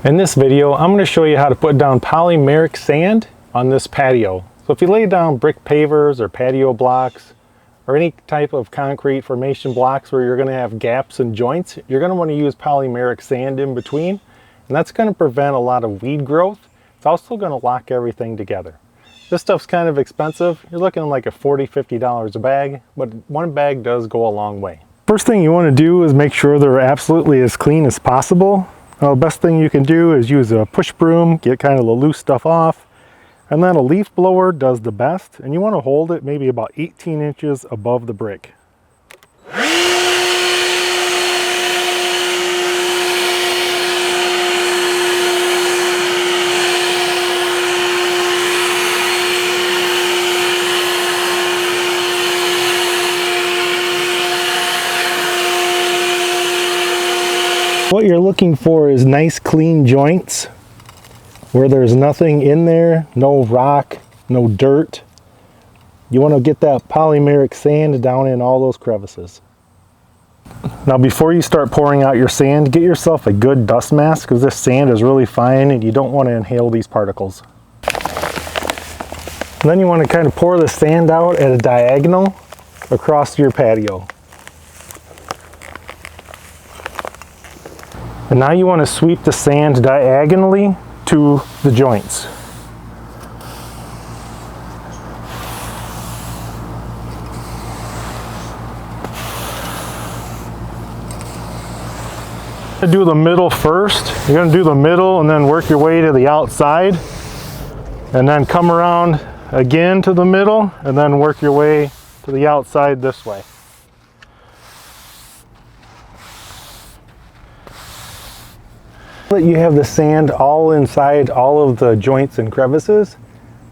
In this video, I'm going to show you how to put down polymeric sand on this patio. So if you lay down brick pavers or patio blocks or any type of concrete formation blocks where you're going to have gaps and joints, you're going to want to use polymeric sand in between, and that's going to prevent a lot of weed growth. It's also going to lock everything together. This stuff's kind of expensive. You're looking like a $40–50 a bag, but one bag does go a long way. First thing you want to do is make sure they're absolutely as clean as possible. Now, the best thing you can do is use a push broom, get kind of the loose stuff off, and then a leaf blower does the best, and you want to hold it maybe about 18 inches above the brick. What you're looking for is nice clean joints where there's nothing in there, no rock, no dirt. You want to get that polymeric sand down in all those crevices. Now before you start pouring out your sand, get yourself a good dust mask because this sand is really fine and you don't want to inhale these particles. And then you want to kind of pour the sand out at a diagonal across your patio. And now you want to sweep the sand diagonally to the joints. Do the middle first. You're going to do the middle and then work your way to the outside. And then come around again to the middle and then work your way to the outside this way. That you have the sand all inside all of the joints and crevices,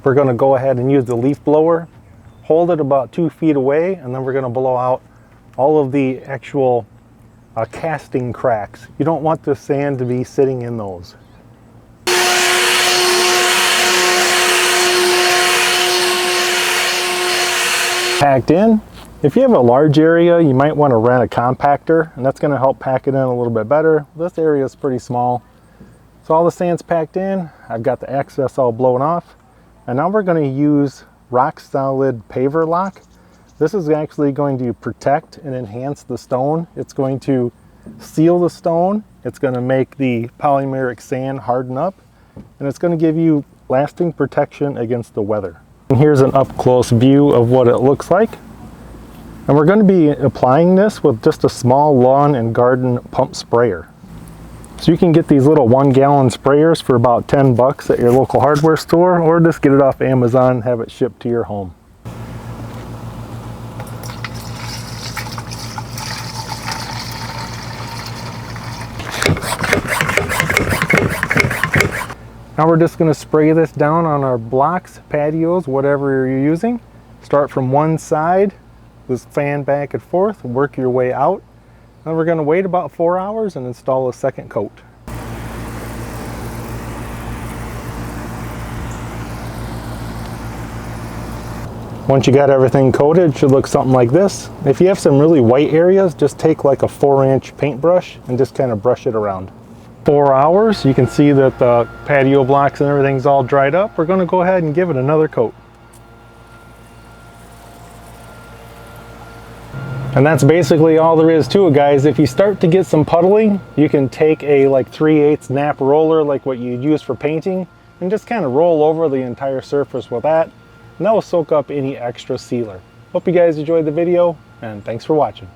we're going to go ahead and use the leaf blower, hold it about 2 feet away, and then we're going to blow out all of the actual casting cracks. You don't want the sand to be sitting in those. Packed in. If you have a large area, you might want to rent a compactor, and that's going to help pack it in a little bit better. This area is pretty small. So all the sand's packed in, I've got the excess all blown off, and now we're going to use rock solid paver lock. This is actually going to protect and enhance the stone. It's going to seal the stone, it's going to make the polymeric sand harden up, and it's going to give you lasting protection against the weather. And here's an up close view of what it looks like. And we're going to be applying this with just a small lawn and garden pump sprayer. So you can get these little 1-gallon sprayers for about 10 bucks at your local hardware store, or just get it off Amazon and have it shipped to your home. Now we're just going to spray this down on our blocks, patios, whatever you're using. Start from one side, just fan back and forth, work your way out. Then we're going to wait about 4 hours and install a second coat. Once you got everything coated, it should look something like this. If you have some really white areas, just take like a 4-inch paintbrush and just kind of brush it around. 4 hours, you can see that the patio blocks and everything's all dried up. We're going to go ahead and give it another coat. And that's basically all there is to it, guys. If you start to get some puddling, you can take a like 3/8 nap roller like what you'd use for painting and just kind of roll over the entire surface with that, and that will soak up any extra sealer. Hope you guys enjoyed the video, and thanks for watching.